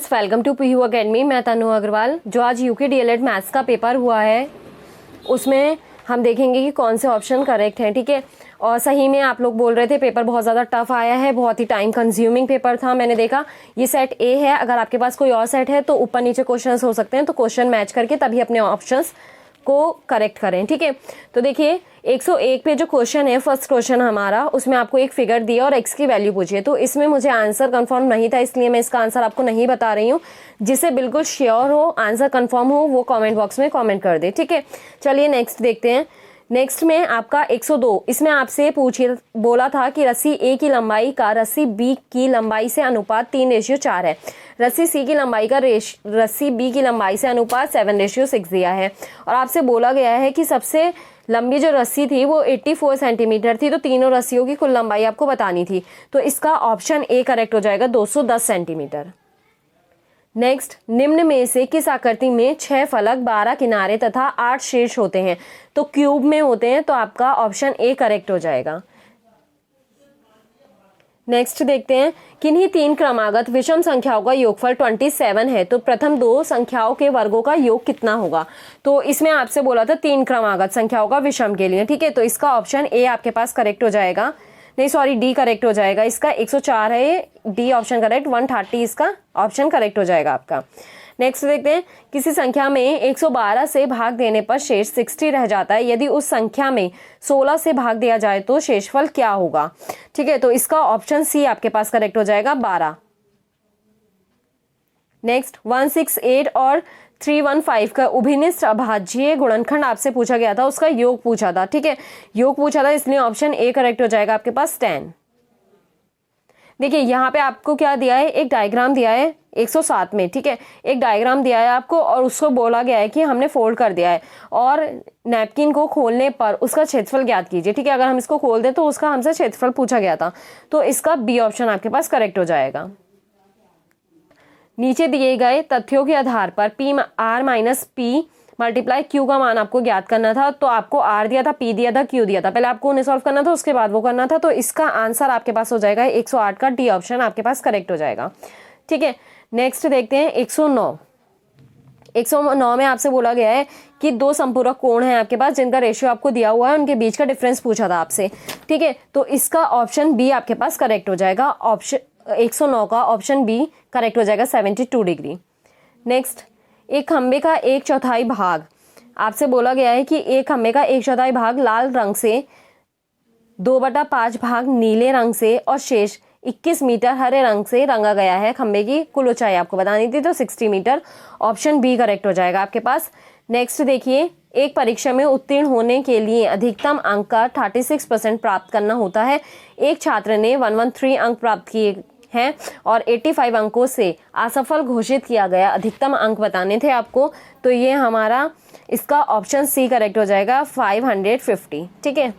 Friends, welcome to PU academy. मैं तनु अग्रवाल। जो आज यूके डीएलएड मैथ्स का पेपर हुआ है उसमें हम देखेंगे कि कौन से ऑप्शन करेक्ट हैं, ठीक है। और सही में आप लोग बोल रहे थे पेपर बहुत ज़्यादा टफ आया है, बहुत ही टाइम कंज्यूमिंग पेपर था। मैंने देखा ये सेट ए है, अगर आपके पास कोई और सेट है तो ऊपर नीचे क्वेश्चंस हो सकते हैं, तो क्वेश्चन मैच करके तभी अपने ऑप्शंस को करेक्ट करें, ठीक है। तो देखिए 101 पे जो क्वेश्चन है, फर्स्ट क्वेश्चन हमारा, उसमें आपको एक फिगर दिया और एक्स की वैल्यू पूछी है। तो इसमें मुझे आंसर कंफर्म नहीं था, इसलिए मैं इसका आंसर आपको नहीं बता रही हूँ। जिसे बिल्कुल श्योर हो, आंसर कंफर्म हो, वो कमेंट बॉक्स में कमेंट कर दे, ठीक है। चलिए नेक्स्ट देखते हैं। नेक्स्ट में आपका 102, इसमें आपसे बोला था कि रस्सी ए की लंबाई का रस्सी बी की लंबाई से अनुपात 3:4 है। रस्सी सी की लंबाई का रस्सी बी की लंबाई से अनुपात 7:6 दिया है। और आपसे बोला गया है कि सबसे लंबी जो रस्सी थी वो 84 सेंटीमीटर थी, तो तीनों रस्सियों की कुल लंबाई आपको बतानी थी। तो इसका ऑप्शन ए करेक्ट हो जाएगा, 210 सेंटीमीटर। नेक्स्ट, निम्न में से किस आकृति में 6 फलक, 12 किनारे तथा 8 शीर्ष होते हैं? तो क्यूब में होते हैं, तो आपका ऑप्शन ए करेक्ट हो जाएगा। नेक्स्ट देखते हैं, किन्हीं 3 क्रमागत विषम संख्याओं का योगफल 27 है, तो प्रथम 2 संख्याओं के वर्गों का योग कितना होगा? तो इसमें आपसे बोला था 3 क्रमागत संख्याओं का विषम के लिए, ठीक है। तो इसका ऑप्शन ए आपके पास करेक्ट हो जाएगा, नहीं सॉरी डी करेक्ट हो जाएगा। इसका 104 है ये, डी ऑप्शन करेक्ट। 130 इसका ऑप्शन करेक्ट हो जाएगा आपका। नेक्स्ट देखते हैं, किसी संख्या में 112 से भाग देने पर शेष 60 रह जाता है, यदि उस संख्या में 16 से भाग दिया जाए तो शेषफल क्या होगा? ठीक है, तो इसका ऑप्शन सी आपके पास करेक्ट हो जाएगा, 12। नेक्स्ट, 168 और 315 का उभयनिष्ठ अभाज्य गुणनखंड आपसे पूछा गया था, उसका योग पूछा था, ठीक है। योग पूछा था, इसलिए ऑप्शन ए करेक्ट हो जाएगा आपके पास, 10। देखिए यहाँ पे आपको क्या दिया है, एक डायग्राम दिया है 107 में, ठीक है। एक डायग्राम दिया है आपको और उसको बोला गया है कि हमने फोल्ड कर दिया है और नैपकिन को खोलने पर उसका क्षेत्रफल ज्ञात कीजिए, ठीक है। अगर हम इसको खोल दें तो उसका हमसे क्षेत्रफल पूछा गया था, तो इसका बी ऑप्शन आपके पास करेक्ट हो जाएगा। नीचे दिए गए तथ्यों के आधार पर P R minus P multiply Q का मान आपको ज्ञात करना था। तो आपको आर दिया था, पी दिया था, क्यू दिया था, पहले आपको उन्हें सॉल्व करना था, उसके बाद वो करना था। तो इसका आंसर आपके पास हो जाएगा 108 का डी ऑप्शन आपके पास करेक्ट हो जाएगा, ठीक है। नेक्स्ट देखते हैं 109। 109 में आपसे बोला गया है कि 2 संपूरक कोण हैं आपके पास, जिनका रेशियो आपको दिया हुआ है, उनके बीच का डिफरेंस पूछा था आपसे, ठीक है। तो इसका ऑप्शन बी आपके पास करेक्ट हो जाएगा। ऑप्शन 109 का ऑप्शन बी करेक्ट हो जाएगा, 72 डिग्री। नेक्स्ट, एक खंबे का 1/4 भाग आपसे बोला गया है कि एक खंबे का 1/4 भाग लाल रंग से, 2/5 भाग नीले रंग से और शेष 21 मीटर हरे रंग से रंगा गया है। खंबे की कुल ऊंचाई आपको बतानी थी, तो 60 मीटर। ऑप्शन बी करेक्ट हो जाएगा आपके पास। नेक्स्ट देखिए, एक परीक्षा में उत्तीर्ण होने के लिए अधिकतम अंक का 36% प्राप्त करना होता है। एक छात्र ने 113 अंक प्राप्त किए हैं और 85 अंकों से असफल घोषित किया गया। अधिकतम अंक बताने थे आपको, तो ये हमारा इसका ऑप्शन सी करेक्ट हो जाएगा, 550, ठीक है।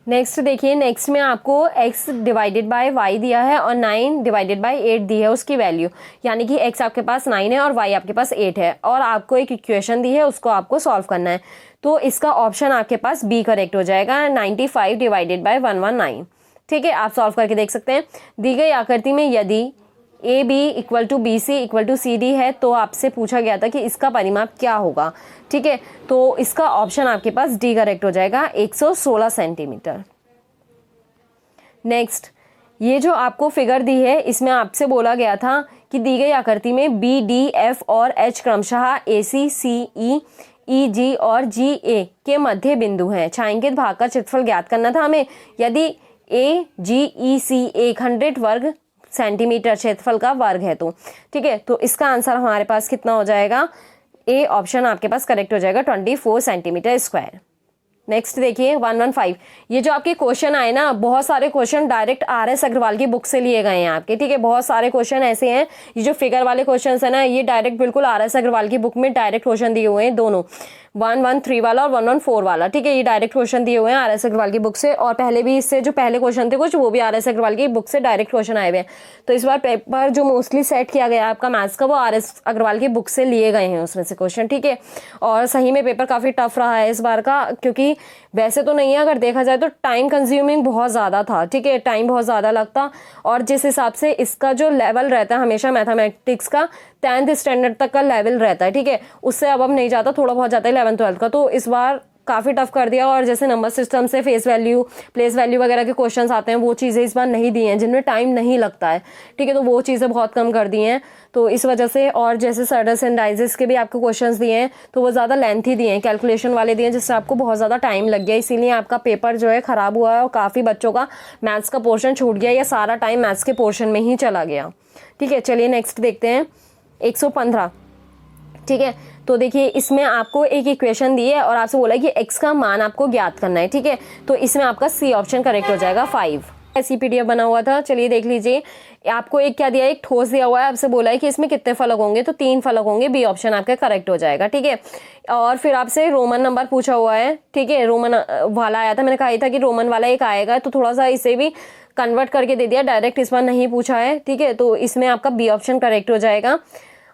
नेक्स्ट देखिए, नेक्स्ट में आपको x डिवाइडेड बाय y दिया है और 9 डिवाइडेड बाय 8 दी है उसकी वैल्यू, यानी कि x आपके पास 9 है और y आपके पास 8 है, और आपको एक इक्वेशन दी है, उसको आपको सॉल्व करना है। तो इसका ऑप्शन आपके पास बी करेक्ट हो जाएगा, 95 डिवाइडेड बाय 119, ठीक है। आप सॉल्व करके देख सकते हैं। दी गई आकृति में यदि A B equal to B C equal to C D है, तो आपसे पूछा गया था कि इसका परिमाप क्या होगा, ठीक है। तो इसका ऑप्शन आपके पास डी करेक्ट हो जाएगा, 116 सेंटीमीटर। नेक्स्ट, ये जो आपको फिगर दी है, इसमें आपसे बोला गया था कि दी गई आकृति में बी डी एफ और एच क्रमशः ए सी सी ई जी और जी ए के मध्य बिंदु हैं। छायांकित भाग का क्षेत्रफल ज्ञात करना था हमें। यदि ए जी ई सी 100 वर्ग सेंटीमीटर क्षेत्रफल का वर्ग है, तो ठीक है। तो इसका आंसर हमारे पास कितना हो जाएगा, ए ऑप्शन आपके पास करेक्ट हो जाएगा, 24 सेंटीमीटर स्क्वायर। नेक्स्ट देखिए 115, ये जो आपके क्वेश्चन आए ना, बहुत सारे क्वेश्चन डायरेक्ट RS अग्रवाल की बुक से लिए गए हैं आपके, ठीक है। बहुत सारे क्वेश्चन ऐसे हैं, ये जो फिगर वाले क्वेश्चन है ना, ये डायरेक्ट बिल्कुल RS अग्रवाल की बुक में डायरेक्ट क्वेश्चन दिए हुए हैं दोनों। 113 वाला और 114 वाला, ठीक है। ये डायरेक्ट क्वेश्चन दिए हुए हैं आर एस अग्रवाल की बुक से, और पहले भी इससे जो पहले क्वेश्चन थे कुछ, वो भी आर एस अग्रवाल की बुक से डायरेक्ट क्वेश्चन आए हुए हैं। तो इस बार पेपर जो मोस्टली सेट किया गया आपका मैथ्स का, वो आर एस अग्रवाल की बुक से लिए गए हैं उसमें से क्वेश्चन, ठीक है। और सही में पेपर काफ़ी टफ रहा है इस बार का, क्योंकि वैसे तो नहीं है, अगर देखा जाए तो टाइम कंज्यूमिंग बहुत ज़्यादा था, ठीक है, टाइम बहुत ज़्यादा लगता। और जिस हिसाब से इसका जो लेवल रहता है हमेशा मैथमेटिक्स का 10th स्टैंडर्ड तक का लेवल रहता है, ठीक है, उससे अब नहीं जाता, थोड़ा बहुत जाता है 11th 12th का। तो इस बार काफ़ी टफ कर दिया। और जैसे नंबर सिस्टम से फेस वैल्यू, प्लेस वैल्यू वगैरह के क्वेश्चंस आते हैं, वो चीज़ें इस बार नहीं दी हैं, जिनमें टाइम नहीं लगता है, ठीक है, तो वो चीज़ें बहुत कम कर दी हैं। तो इस वजह से, और जैसे सर्डस एंड डाइजेस के भी आपको क्वेश्चंस दिए हैं, तो वो ज़्यादा लेंथी दिए हैं, कैलकुलेशन वाले दिए हैं, जिससे आपको बहुत ज़्यादा टाइम लग गया, इसीलिए आपका पेपर जो है ख़राब हुआ है और काफ़ी बच्चों का मैथ्स का पोर्शन छूट गया, या सारा टाइम मैथ्स के पोर्शन में ही चला गया, ठीक है। चलिए नेक्स्ट देखते हैं 115, ठीक है। तो देखिए इसमें आपको एक इक्वेशन दी है और आपसे बोला है कि x का मान आपको ज्ञात करना है, ठीक है। तो इसमें आपका सी ऑप्शन करेक्ट हो जाएगा 5। ऐसी पीडीएफ बना हुआ था, चलिए देख लीजिए। आपको एक क्या दिया है, एक ठोस दिया हुआ है, आपसे बोला है कि इसमें कितने फलक होंगे, तो 3 फलक होंगे, बी ऑप्शन आपका करेक्ट हो जाएगा, ठीक है। और फिर आपसे रोमन नंबर पूछा हुआ है, ठीक है, रोमन वाला आया था, मैंने कहा था कि रोमन वाला एक आएगा, तो थोड़ा सा इसे भी कन्वर्ट करके दे दिया, डायरेक्ट इस बार नहीं पूछा है, ठीक है। तो इसमें आपका बी ऑप्शन करेक्ट हो जाएगा।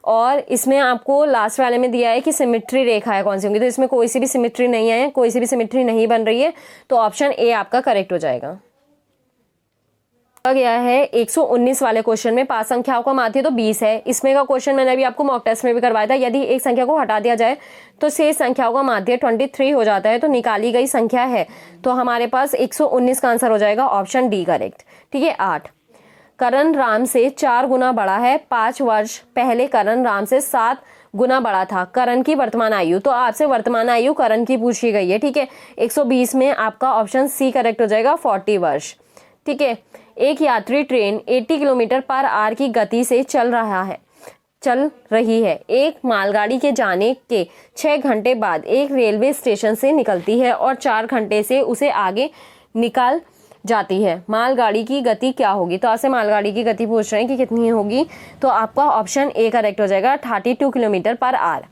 और इसमें आपको लास्ट वाले में दिया है कि सिमेट्री रेखा है कौन सी होंगी, तो इसमें कोई सी भी सिमेट्री नहीं है, कोई सी भी सिमेट्री नहीं बन रही है, तो ऑप्शन ए आपका करेक्ट हो जाएगा। गया है 119 वाले क्वेश्चन में 5 संख्याओं का माध्य तो 20 है। इसमें का क्वेश्चन मैंने अभी आपको मॉक टेस्ट में भी करवाया था। यदि एक संख्या को हटा दिया जाए तो शेष संख्याओं का माध्य 23 हो जाता है, तो निकाली गई संख्या है, तो हमारे पास 119 का आंसर हो जाएगा ऑप्शन डी करेक्ट, ठीक है। 8, करण राम से 4 गुना बड़ा है। 5 वर्ष पहले करण राम से 7 गुना बड़ा था। करण की वर्तमान आयु, तो आपसे वर्तमान आयु करण की पूछी गई है, ठीक है। 120 में आपका ऑप्शन सी करेक्ट हो जाएगा 40 वर्ष, ठीक है। एक यात्री ट्रेन 80 किलोमीटर पर आवर की गति से चल रही है। एक मालगाड़ी के जाने के 6 घंटे बाद एक रेलवे स्टेशन से निकलती है और 4 घंटे से उसे आगे निकाल जाती है। मालगाड़ी की गति क्या होगी, तो आपसे मालगाड़ी की गति पूछ रहे हैं कि कितनी होगी, तो आपका ऑप्शन ए करेक्ट हो जाएगा 32 किलोमीटर पर आवर।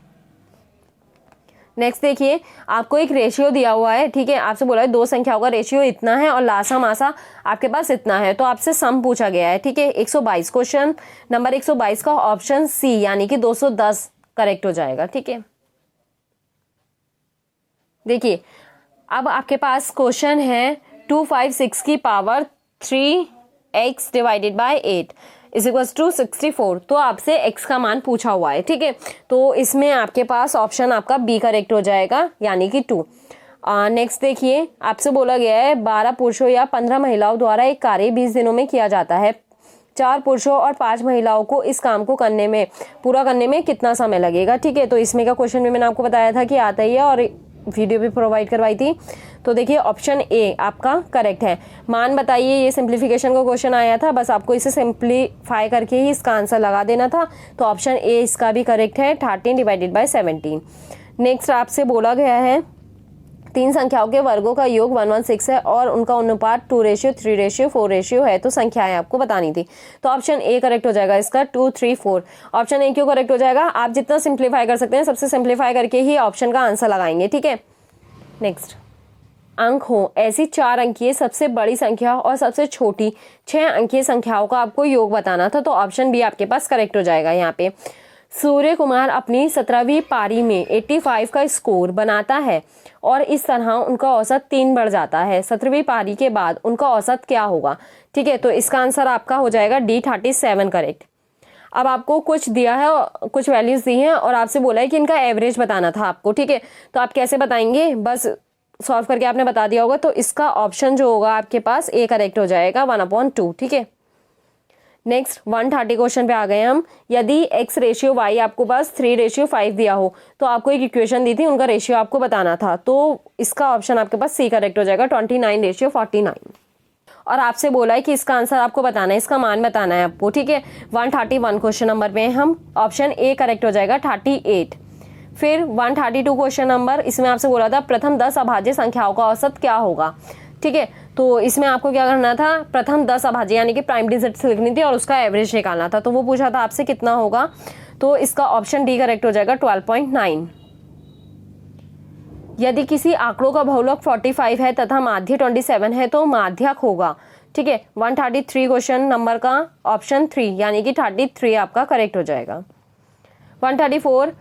नेक्स्ट देखिए, आपको एक रेशियो दिया हुआ है, ठीक है, आपसे बोला है 2 संख्याओं का रेशियो इतना है और लासा मासा आपके पास इतना है, तो आपसे सम पूछा गया है, ठीक है। 122 क्वेश्चन नंबर 122 का ऑप्शन सी यानी कि 210 करेक्ट हो जाएगा, ठीक है। देखिए अब आपके पास क्वेश्चन है 256 की power 3x divided by 8 is equals to 64, तो आपसे x का मान पूछा हुआ है, ठीक है। तो इसमें आपके पास ऑप्शन आपका बी करेक्ट हो जाएगा यानी कि 2। नेक्स्ट देखिए, आपसे बोला गया है 12 पुरुषों या 15 महिलाओं द्वारा एक कार्य 20 दिनों में किया जाता है। 4 पुरुषों और 5 महिलाओं को इस काम को पूरा करने में कितना समय लगेगा, ठीक है। तो इसमें का क्वेश्चन भी मैंने आपको बताया था कि आता ही है और वीडियो भी प्रोवाइड करवाई थी। तो देखिए ऑप्शन ए आपका करेक्ट है। मान बताइए, ये सिंप्लीफिकेशन का क्वेश्चन आया था, बस आपको इसे सिंप्लीफाई करके ही इसका आंसर लगा देना था, तो ऑप्शन ए इसका भी करेक्ट है 13 डिवाइडेड बाय 17। नेक्स्ट आपसे बोला गया है 3 संख्याओं के वर्गों का योग 116 है और उनका अनुपात 2:3:4 है, तो संख्याएं आपको बतानी थी, तो ऑप्शन ए करेक्ट हो जाएगा इसका 2, 3, 4। ऑप्शन ए क्यों करेक्ट हो जाएगा, आप जितना सिंप्लीफाई कर सकते हैं सबसे सिंप्लीफाई करके ही ऑप्शन का आंसर लगाएंगे, ठीक है। नेक्स्ट, अंक हो ऐसी 4 अंकीय सबसे बड़ी संख्या और सबसे छोटी 6 अंकीय संख्याओं का आपको योग बताना था, तो ऑप्शन बी आपके पास करेक्ट हो जाएगा। यहाँ पे सूर्य कुमार अपनी 17वीं पारी में 85 का स्कोर बनाता है और इस तरह उनका औसत 3 बढ़ जाता है। 17वीं पारी के बाद उनका औसत क्या होगा, ठीक है। तो इसका आंसर आपका हो जाएगा डी 37 करेक्ट। अब आपको कुछ दिया है, कुछ वैल्यूज दी हैं और आपसे बोला है कि इनका एवरेज बताना था आपको, ठीक है। तो आप कैसे बताएंगे, बस सॉल्व करके आपने बता दिया होगा, तो इसका ऑप्शन जो होगा आपके पास ए करेक्ट हो जाएगा 1/2, ठीक है। नेक्स्ट 130 क्वेश्चन पे आ गए हम। यदि x रेशियो y आपको पास 3:5 दिया हो, तो आपको एक इक्वेशन दी थी, उनका रेशियो आपको बताना था, तो इसका ऑप्शन आपके पास सी करेक्ट हो जाएगा 29:49। और आपसे बोला है कि इसका आंसर आपको बताना है, इसका मान बताना है आपको, ठीक है। 131 क्वेश्चन नंबर पे हम ऑप्शन ए करेक्ट हो जाएगा 38। फिर 132 क्वेश्चन नंबर, इसमें आपसे बोला था प्रथम 10 अभाज्य संख्याओं का औसत क्या होगा, ठीक है। तो इसमें आपको क्या करना था, प्रथम 10 अभाज्य यानी कि प्राइम डिजिट्स लिखनी थी और उसका एवरेज निकालना था, तो वो पूछा था आपसे कितना होगा, तो इसका ऑप्शन डी करेक्ट हो जाएगा 12.9। यदि किसी आंकड़ों का बहुलक 45 है तथा माध्य 27 है तो माध्यक होगा। ठीक है, 133 क्वेश्चन नंबर का ऑप्शन 3 यानी कि 33 आपका करेक्ट हो जाएगा। 134,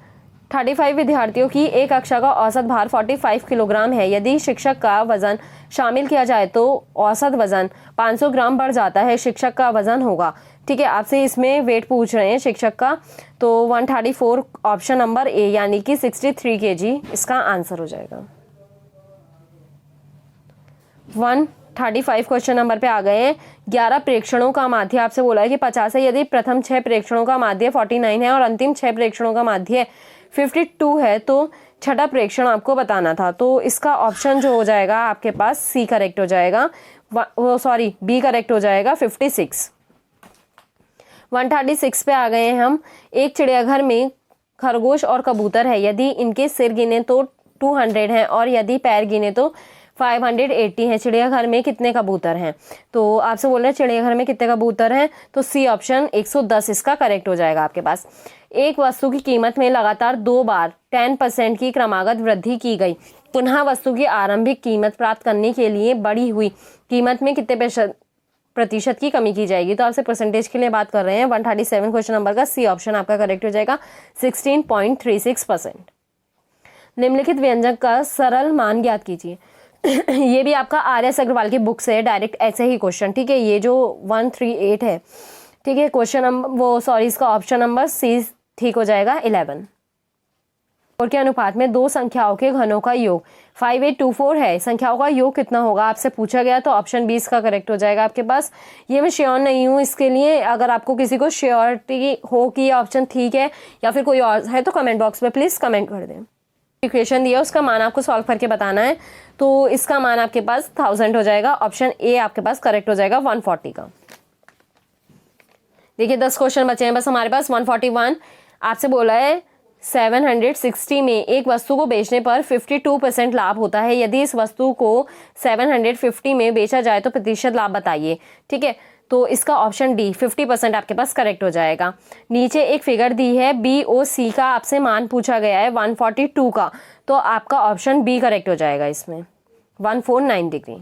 35 विद्यार्थियों की एक कक्षा का औसत भार 45 किलोग्राम है। यदि शिक्षक का वजन शामिल किया जाए तो औसत वजन 500 ग्राम बढ़ जाता है, शिक्षक का वजन होगा। ठीक है, आपसे इसमें वेट पूछ रहे हैं शिक्षक का, तो 134 ऑप्शन नंबर ए यानी कि 63 kg इसका आंसर हो जाएगा। 135 क्वेश्चन नंबर पे आ गए हैं। 11 प्रेक्षणों का माध्य आपसे बोला है कि 50 है। यदि प्रथम 6 प्रेक्षणों का माध्य 49 है और अंतिम 6 प्रेक्षणों का माध्य 52 है तो छठा प्रेक्षण आपको बताना था। तो इसका ऑप्शन जो हो जाएगा आपके पास सी करेक्ट हो जाएगा, सॉरी बी करेक्ट हो जाएगा 56। 136 पे आ गए हैं हम। एक चिड़ियाघर में खरगोश और कबूतर है। यदि इनके सिर गिने तो 200 हैं और यदि पैर गिने तो 580 हैं। चिड़ियाघर में कितने कबूतर हैं? तो आपसे बोल रहे हैं चिड़ियाघर में कितने कबूतर हैं, तो सी ऑप्शन 110 इसका करेक्ट हो जाएगा आपके पास। एक वस्तु की कीमत में लगातार 2 बार 10% की क्रमागत वृद्धि की गई, पुनः वस्तु की आरंभिक कीमत प्राप्त करने के लिए बढ़ी हुई कीमत में कितने प्रतिशत की कमी की जाएगी? तो आपसे परसेंटेज के लिए बात कर रहे हैं। 137 क्वेश्चन नंबर का सी ऑप्शन आपका करेक्ट हो जाएगा 16.36%। निम्नलिखित व्यंजक का सरल मान ज्ञात कीजिए। ये भी आपका RS अग्रवाल की बुक से डायरेक्ट ऐसे ही क्वेश्चन। ठीक है, ये जो 138 है, ठीक है, क्वेश्चन नंबर इसका ऑप्शन नंबर सी ठीक हो जाएगा 11। और के अनुपात में दो संख्याओं के घनों का योग 5824 है। संख्याओं का योग कितना होगा आपसे पूछा गया, तो ऑप्शन 20 का करेक्ट हो जाएगा आपके पास। ये मैं श्योर नहीं हूँ इसके लिए, अगर आपको किसी को श्योरिटी हो कि ये ऑप्शन ठीक है या फिर कोई और है तो कमेंट बॉक्स में प्लीज कमेंट कर दें। इक्वेशन दिया उसका मान आपको सॉल्व करके बताना है, तो इसका मान आपके पास 1000 हो जाएगा। ऑप्शन ए आपके पास करेक्ट हो जाएगा 140 का। देखिए 10 क्वेश्चन बचे हैं बस हमारे पास। 141 आपसे बोला है 760 में एक वस्तु को बेचने पर 52% लाभ होता है। यदि इस वस्तु को 750 में बेचा जाए तो प्रतिशत लाभ बताइए। ठीक है, तो इसका ऑप्शन डी 50% आपके पास करेक्ट हो जाएगा। नीचे एक फिगर दी है BOC का आपसे मान पूछा गया है 142 का, तो आपका ऑप्शन बी करेक्ट हो जाएगा इसमें 149 डिग्री।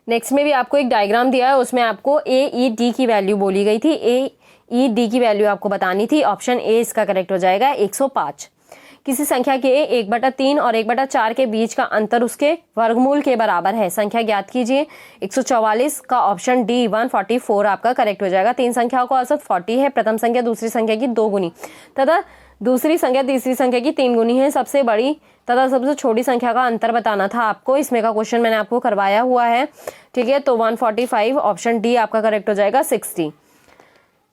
नेक्स्ट में भी आपको एक डायग्राम दिया है, उसमें आपको AED की वैल्यू बोली गई थी। AED की वैल्यू आपको बतानी थी। ऑप्शन ए इसका करेक्ट हो जाएगा 105। किसी संख्या के 1/3 और 1/4 के बीच का अंतर उसके वर्गमूल के बराबर है। संख्या ज्ञात कीजिए। 144 का ऑप्शन डी 144 आपका करेक्ट हो जाएगा। 3 संख्याओं का औसत 40 है। प्रथम संख्या दूसरी संख्या की 2 गुनी तथा दूसरी संख्या तीसरी संख्या की 3 गुनी है। सबसे बड़ी तथा सबसे छोटी संख्या का अंतर बताना था आपको। इसमें का क्वेश्चन मैंने आपको करवाया हुआ है। ठीक है, तो 145 ऑप्शन डी आपका करेक्ट हो जाएगा 60।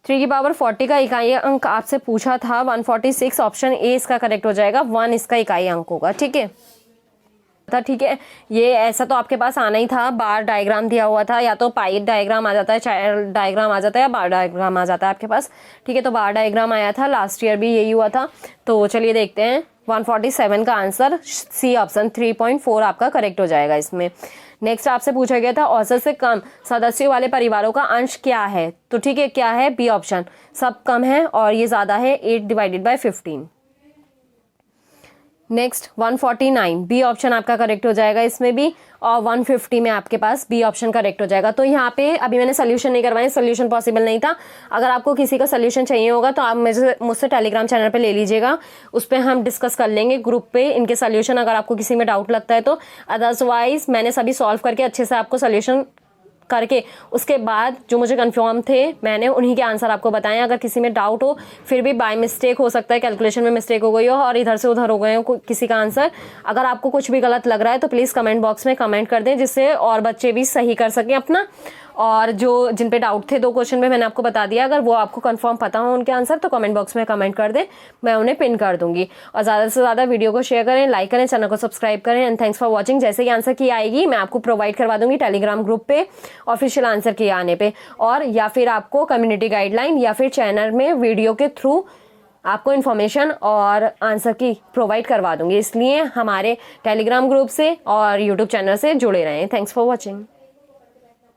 3 की पावर 40 का इकाई अंक आपसे पूछा था 146। ऑप्शन ए इसका करेक्ट हो जाएगा 1 इसका इकाई अंक होगा। ठीक है, ठीक है, ये ऐसा तो आपके पास आना ही था। बार डायग्राम दिया हुआ था, या तो पाई डायग्राम आ जाता है, चाइल्ड डायग्राम आ जाता है, या बार डायग्राम आ जाता है आपके पास। ठीक है, तो बार डायग्राम आया था, लास्ट ईयर भी यही हुआ था। तो चलिए देखते हैं 147 का आंसर सी ऑप्शन 3.4 आपका करेक्ट हो जाएगा इसमें। नेक्स्ट आपसे पूछा गया था औसत से कम सदस्यों वाले परिवारों का अंश क्या है, तो ठीक है क्या है, बी ऑप्शन सब कम है और ये ज्यादा है 8/15। नेक्स्ट 149 बी ऑप्शन आपका करेक्ट हो जाएगा इसमें भी, और 150 में आपके पास बी ऑप्शन करेक्ट हो जाएगा। तो यहाँ पे अभी मैंने सोल्यूशन नहीं करवाए, सोल्यूशन पॉसिबल नहीं था। अगर आपको किसी का सोल्यूशन चाहिए होगा तो आप मुझसे टेलीग्राम चैनल पे ले लीजिएगा, उस पर हम डिस्कस कर लेंगे ग्रुप पे इनके सोल्यूशन, अगर आपको किसी में डाउट लगता है तो। अदरवाइज मैंने सभी सॉल्व करके अच्छे से आपको सोल्यूशन करके उसके बाद जो मुझे कंफर्म थे मैंने उन्हीं के आंसर आपको बताएं। अगर किसी में डाउट हो, फिर भी बाय मिस्टेक हो सकता है कैलकुलेशन में मिस्टेक हो गई हो और इधर से उधर हो गए हो किसी का आंसर, अगर आपको कुछ भी गलत लग रहा है तो प्लीज़ कमेंट बॉक्स में कमेंट कर दें, जिससे और बच्चे भी सही कर सकें अपना। और जो जिन पे डाउट थे 2 क्वेश्चन में मैंने आपको बता दिया, अगर वो आपको कंफर्म पता हो उनके आंसर तो कमेंट बॉक्स में कमेंट कर दें, मैं उन्हें पिन कर दूंगी। और ज़्यादा से ज़्यादा वीडियो को शेयर करें, लाइक करें, चैनल को सब्सक्राइब करें। And thanks for watching. जैसे ही आंसर की आएगी मैं आपको प्रोवाइड करवा दूंगी टेलीग्राम ग्रुप पे ऑफिशियल आंसर की आने पे, और या फिर आपको कम्युनिटी गाइडलाइन या फिर चैनल में वीडियो के थ्रू आपको इन्फॉर्मेशन और आंसर की प्रोवाइड करवा दूंगी। इसलिए हमारे टेलीग्राम ग्रुप से और यूट्यूब चैनल से जुड़े रहें। Thanks for watching.